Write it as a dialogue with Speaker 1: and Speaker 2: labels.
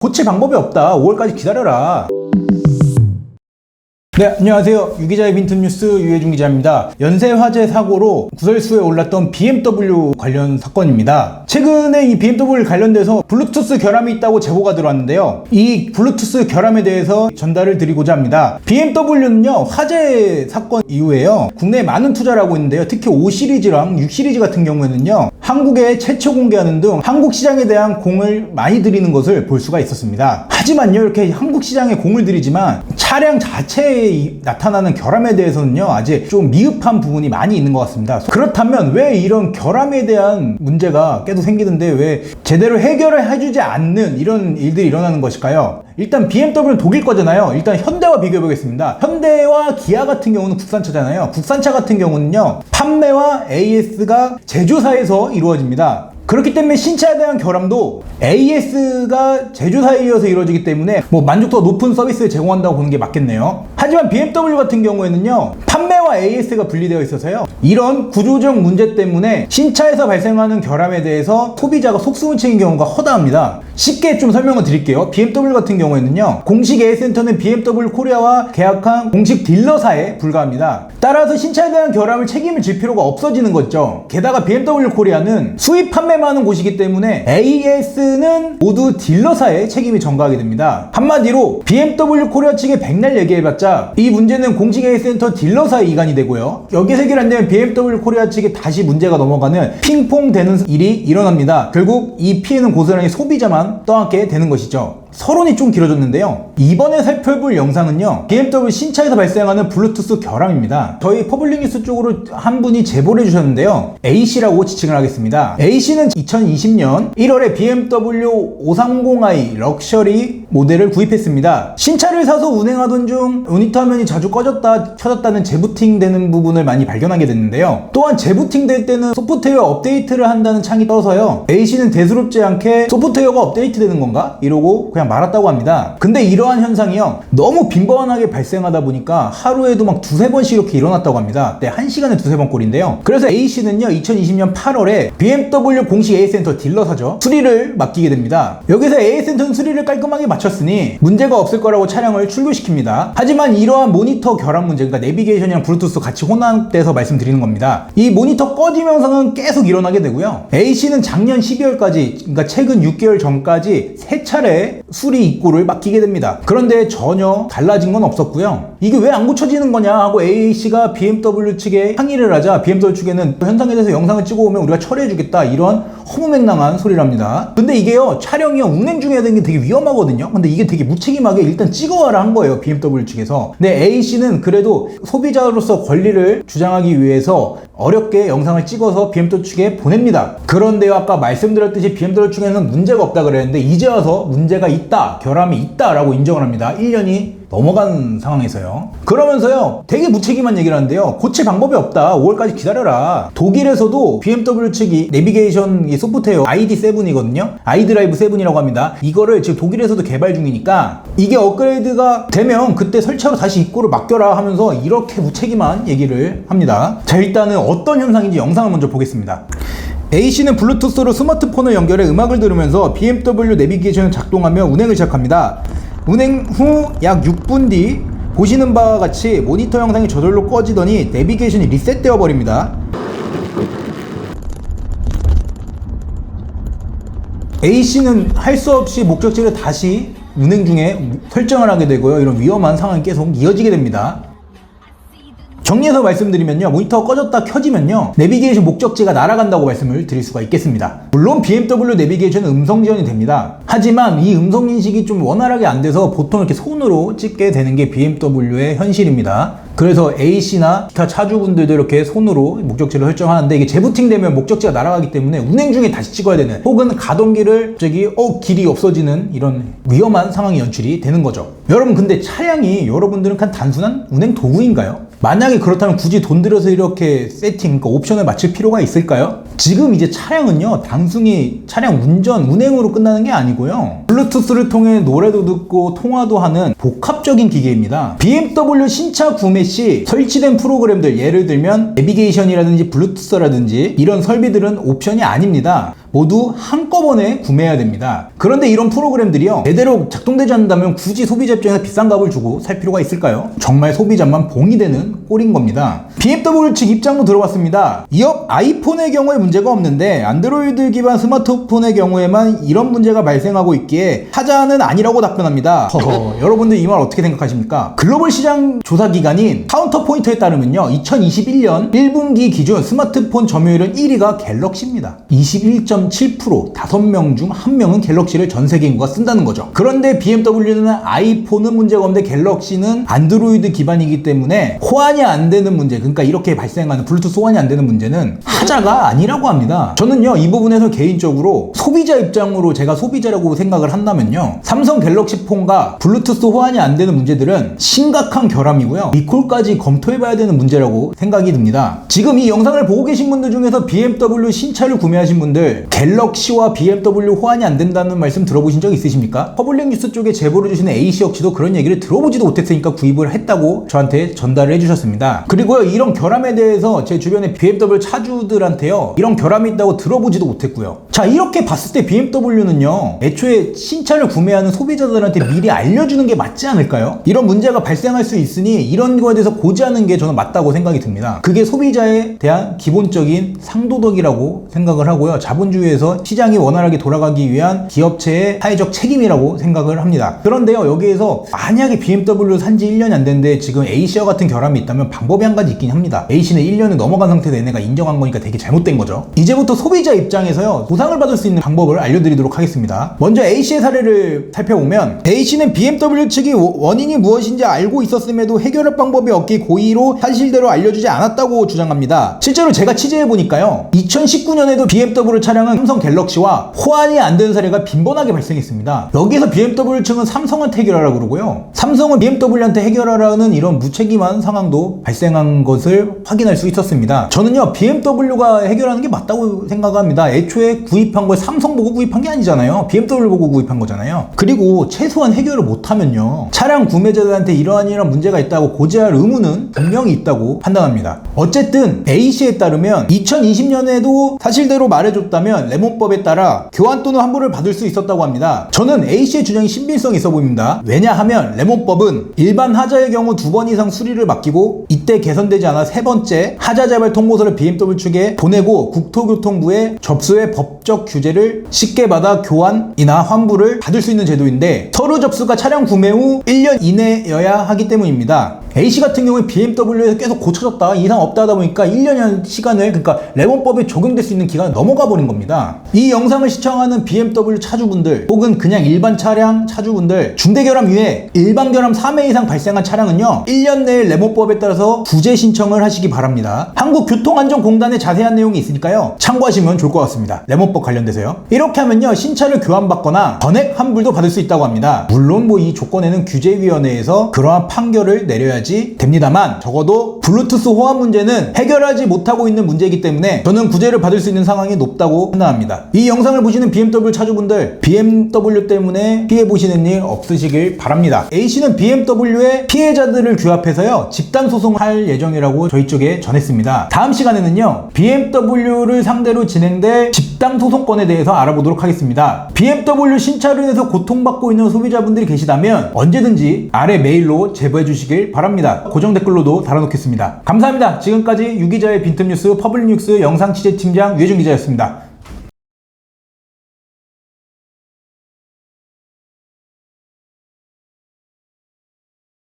Speaker 1: 고칠 방법이 없다. 5월까지 기다려라. 네, 안녕하세요. 유기자의 빈틈뉴스 유해준 기자입니다. 연쇄 화재 사고로 구설수에 올랐던 BMW 관련 사건입니다. 최근에 이 BMW 관련돼서 블루투스 결함이 있다고 제보가 들어왔는데요. 이 블루투스 결함에 대해서 전달을 드리고자 합니다. BMW는요, 화재 사건 이후에요, 국내에 많은 투자를 하고 있는데요. 특히 5 시리즈랑 6 시리즈 같은 경우에는요, 한국에 최초 공개하는 등 한국 시장에 대한 공을 많이 들이는 것을 볼 수가 있었습니다. 하지만요, 이렇게 한국 시장에 공을 들이지만 차량 자체에 나타나는 결함에 대해서는요, 아직 좀 미흡한 부분이 많이 있는 것 같습니다. 그렇다면 왜 이런 결함에 대한 문제가 계속 생기는데 왜 제대로 해결을 해주지 않는 이런 일들이 일어나는 것일까요? 일단 BMW는 독일 거잖아요. 일단 현대와 비교해 보겠습니다. 현대와 기아 같은 경우는 국산차잖아요. 국산차 같은 경우는요, 판매와 AS가 제조사에서 이루어집니다. 그렇기 때문에 신차에 대한 결함도 AS가 제조사에 이어서 이루어지기 때문에 만족도가 높은 서비스를 제공한다고 보는 게 맞겠네요. 하지만 BMW 같은 경우에는요, 판매와 AS가 분리되어 있어서요, 이런 구조적 문제 때문에 신차에서 발생하는 결함에 대해서 소비자가 속수무책인 경우가 허다합니다. 쉽게 좀 설명을 드릴게요. BMW 같은 경우에는요, 공식 AS센터는 BMW 코리아와 계약한 공식 딜러사에 불과합니다. 따라서 신차에 대한 결함을 책임을 질 필요가 없어지는 거죠. 게다가 BMW 코리아는 수입 판매만 하는 곳이기 때문에 AS는 모두 딜러사에 책임이 전가하게 됩니다. 한마디로 BMW 코리아 측에 백날 얘기해봤자 이 문제는 공식 AS센터 딜러사에 이관이 되고요, 여기서 해결 안 되면 BMW 코리아 측에 다시 문제가 넘어가는 핑퐁 되는 일이 일어납니다. 결국 이 피해는 고스란히 소비자만 떠안게 되는 것이죠. 서론이 좀 길어졌는데요, 이번에 살펴볼 영상은요, BMW 신차에서 발생하는 블루투스 결함입니다. 저희 퍼블릭뉴스 쪽으로 한 분이 제보를 해주셨는데요, A씨라고 지칭을 하겠습니다. A씨는 2020년 1월에 BMW 530i 럭셔리 모델을 구입했습니다. 신차를 사서 운행하던 중 모니터 화면이 자주 꺼졌다 켜졌다는 재부팅 되는 부분을 많이 발견하게 됐는데요, 또한 재부팅 될 때는 소프트웨어 업데이트를 한다는 창이 떠서요, A씨는 대수롭지 않게 소프트웨어가 업데이트 되는 건가? 이러고 그냥 말았다고 합니다. 근데 이러한 현상이요, 너무 빈번하게 발생하다 보니까 하루에도 막 두세 번씩 이렇게 일어났다고 합니다. 네, 1시간에 두세 번 꼴인데요. 그래서 A씨는요, 2020년 8월에 BMW 공식 AS센터 딜러사죠, 수리를 맡기게 됩니다. 여기서 AS센터는 수리를 깔끔하게 마쳤으니 문제가 없을 거라고 차량을 출고시킵니다. 하지만 이러한 모니터 결함 문제, 그러니까 내비게이션이랑 블루투스 같이 혼합돼서 말씀드리는 겁니다. 이 모니터 꺼짐 현상은 계속 일어나게 되고요, A씨는 작년 12월까지, 그러니까 최근 6개월 전까지 3차례 수리 입고를 맡기게 됩니다. 그런데 전혀 달라진 건 없었고요. 이게 왜 안 고쳐지는 거냐 하고 A씨가 BMW 측에 항의를 하자 BMW 측에는 현상에 대해서 영상을 찍어 오면 우리가 처리해 주겠다, 이런 허무맹랑한 소리를 합니다. 근데 이게요, 차량이요, 운행 중에 해야 되는 게 되게 위험하거든요. 근데 이게 되게 무책임하게 일단 찍어와라 한 거예요, BMW 측에서. 근데 A씨는 그래도 소비자로서 권리를 주장하기 위해서 어렵게 영상을 찍어서 BMW 측에 보냅니다. 그런데요, 아까 말씀드렸듯이 BMW 측에는 문제가 없다 그랬는데 이제 와서 문제가 있다, 결함이 있다라고 인정을 합니다. 1년이 넘어간 상황에서요. 그러면서요, 되게 무책임한 얘기를 하는데요, 고칠 방법이 없다, 5월까지 기다려라. 독일에서도 BMW 측이 내비게이션 소프트웨어 ID7이거든요 아이드라이브 7이라고 합니다. 이거를 지금 독일에서도 개발 중이니까 이게 업그레이드가 되면 그때 설치하러 다시 입고를 맡겨라 하면서 이렇게 무책임한 얘기를 합니다. 자, 일단은 어떤 현상인지 영상을 먼저 보겠습니다. A씨는 블루투스로 스마트폰을 연결해 음악을 들으면서 BMW 내비게이션을 작동하며 운행을 시작합니다. 운행 후 약 6분 뒤 보시는 바와 같이 모니터 영상이 저절로 꺼지더니 내비게이션이 리셋되어 버립니다. A씨는 할 수 없이 목적지를 다시 운행 중에 설정을 하게 되고요, 이런 위험한 상황이 계속 이어지게 됩니다. 정리해서 말씀드리면요, 모니터가 꺼졌다 켜지면요, 내비게이션 목적지가 날아간다고 말씀을 드릴 수가 있겠습니다. 물론 BMW 내비게이션은 음성 지원이 됩니다. 하지만 이 음성 인식이 좀 원활하게 안 돼서 보통 이렇게 손으로 찍게 되는 게 BMW의 현실입니다. 그래서 A씨나 기타 차주분들도 이렇게 손으로 목적지를 설정하는데 이게 재부팅 되면 목적지가 날아가기 때문에 운행 중에 다시 찍어야 되는, 혹은 가동기를 갑자기 길이 없어지는 이런 위험한 상황이 연출이 되는 거죠. 여러분, 근데 차량이 여러분들은 그냥 단순한 운행 도구인가요? 만약에 그렇다면 굳이 돈 들여서 이렇게 세팅, 그러니까 옵션을 맞출 필요가 있을까요? 지금 이제 차량은요, 단순히 차량 운행으로 끝나는 게 아니고요, 블루투스를 통해 노래도 듣고 통화도 하는 복합적 합법적인 기계입니다. BMW 신차 구매 시 설치된 프로그램들, 예를 들면 내비게이션이라든지 블루투스라든지 이런 설비들은 옵션이 아닙니다. 모두 한꺼번에 구매해야 됩니다. 그런데 이런 프로그램들이요, 제대로 작동되지 않는다면 굳이 소비자 입장에서 비싼 값을 주고 살 필요가 있을까요? 정말 소비자만 봉이 되는 꼴인 겁니다. BMW 측 입장도 들어봤습니다. 이업 아이폰의 경우에 문제가 없는데 안드로이드 기반 스마트폰의 경우에만 이런 문제가 발생하고 있기에 타자는 아니라고 답변합니다. 여러분들 이 말 어떻게 생각하십니까? 글로벌 시장 조사 기관인 카운터포인트에 따르면요, 2021년 1분기 기준 스마트폰 점유율은 1위가 갤럭시입니다. 21.7%, 5명 중 1명은 갤럭시를 전 세계 인구가 쓴다는 거죠. 그런데 BMW는 아이폰은 문제가 없는데 갤럭시는 안드로이드 기반이기 때문에 호환이 안 되는 문제, 그러니까 이렇게 발생하는 블루투스 호환이 안 되는 문제는 하자가 아니라고 합니다. 저는요, 이 부분에서 개인적으로 소비자 입장으로 제가 소비자라고 생각을 한다면요, 삼성 갤럭시 폰과 블루투스 호환이 안 되는 문제들은 심각한 결함이고요, 리콜까지 검토해봐야 되는 문제라고 생각이 듭니다. 지금 이 영상을 보고 계신 분들 중에서 BMW 신차를 구매하신 분들, 갤럭시와 BMW 호환이 안 된다는 말씀 들어보신 적 있으십니까? 퍼블릭 뉴스 쪽에 제보를 주시는 A씨 역시도 그런 얘기를 들어보지도 못했으니까 구입을 했다고 저한테 전달을 해주셨습니다. 그리고요, 이런 결함에 대해서 제 주변의 BMW 차주들한테요, 이런 결함이 있다고 들어보지도 못했고요. 자, 이렇게 봤을 때 BMW는요, 애초에 신차를 구매하는 소비자들한테 미리 알려주는 게 맞지 않을까요? 이런 문제가 발생할 수 있으니 이런 거에 대해서 고지하는 게 저는 맞다고 생각이 듭니다. 그게 소비자에 대한 기본적인 상도덕이라고 생각을 하고요, 자본주의에서 시장이 원활하게 돌아가기 위한 기업체의 사회적 책임이라고 생각을 합니다. 그런데요, 여기에서 만약에 BMW 산지 1년이 안 됐는데 지금 A씨와 같은 결함이 있다면 방법이 한 가지 있긴 합니다. A씨는 1년을 넘어간 상태에서 얘네가 인정한 거니까 되게 잘못된 거죠. 이제부터 소비자 입장에서요, 보상을 받을 수 있는 방법을 알려드리도록 하겠습니다. 먼저 A씨의 사례를 살펴보면, A씨는 BMW 측이 원인이 무엇인지 알고 있었음에도 해결할 방법이 없기 고의로 사실대로 알려주지 않았다고 주장합니다. 실제로 제가 취재해보니까요, 2019년에도 BMW 차량은 삼성 갤럭시와 호환이 안 되는 사례가 빈번하게 발생했습니다. 여기서 BMW 측은 삼성한테 해결하라고 그러고요, 삼성은 BMW한테 해결하라는 이런 무책임한 상황도 발생한 것을 확인할 수 있었습니다. 저는요, BMW가 해결하는 게 맞다고 생각합니다. 애초에 구입한 걸 삼성 보고 구입한 게 아니잖아요. BMW 보고 구입한 거잖아요. 그리고 최소한 해결을 못하면요, 차량 구매자들한테 이러한 문제가 있다고 고지할 의무는 분명히 있다고 판단합니다. 어쨌든 A씨에 따르면 2020년에도 사실대로 말해줬다면 레몬법에 따라 교환 또는 환불을 받을 수 있었다고 합니다. 저는 A씨의 주장이 신빙성이 있어 보입니다. 왜냐하면 레몬법은 일반 하자의 경우 2번 이상 수리를 맡기고 이때 개선되지 않아 3번째 하자 재발 통보서를 BMW 측에 보내고 국토교통부에 접수해 법적 규제를 쉽게 받아 교환이나 환불을 받을 수 있는 제도인데, 서류 접수가 차량 구매 후 1년 이내여야 하기 때문입니다. A씨 같은 경우에 BMW에서 계속 고쳐졌다, 이상 없다 하다 보니까 1년의 시간을, 그러니까 레몬법에 적용될 수 있는 기간이 넘어가 버린 겁니다. 이 영상을 시청하는 BMW 차주분들 혹은 그냥 일반 차량 차주분들, 중대결함 이외에 일반 결함 3회 이상 발생한 차량은요, 1년 내에 레몬법에 따라서 구제 신청을 하시기 바랍니다. 한국교통안전공단에 자세한 내용이 있으니까요, 참고하시면 좋을 것 같습니다. 레몬법 관련돼서요. 이렇게 하면요, 신차를 교환받거나 전액 환불도 받을 수 있다고 합니다. 물론 이 조건에는 규제위원회에서 그러한 판결을 내려야지 됩니다만, 적어도 블루투스 호환 문제는 해결하지 못하고 있는 문제이기 때문에 저는 구제를 받을 수 있는 상황이 높다고 판단합니다. 이 영상을 보시는 BMW 차주분들, BMW 때문에 피해 보시는 일 없으시길 바랍니다. A씨는 BMW의 피해자들을 규합해서요, 집단 소송할 예정이라고 저희 쪽에 전했습니다. 다음 시간에는요, BMW를 상대로 진행될 집단 소송권에 대해서 알아보도록 하겠습니다. BMW 신차로 인해서 고통받고 있는 소비자분들이 계시다면 언제든지 아래 메일로 제보해 주시길 바랍니다. 고정 댓글로도 달아놓겠습니다. 감사합니다. 지금까지 유기자의 빈틈뉴스 퍼블릭뉴스 영상 취재팀장 유해준 기자였습니다.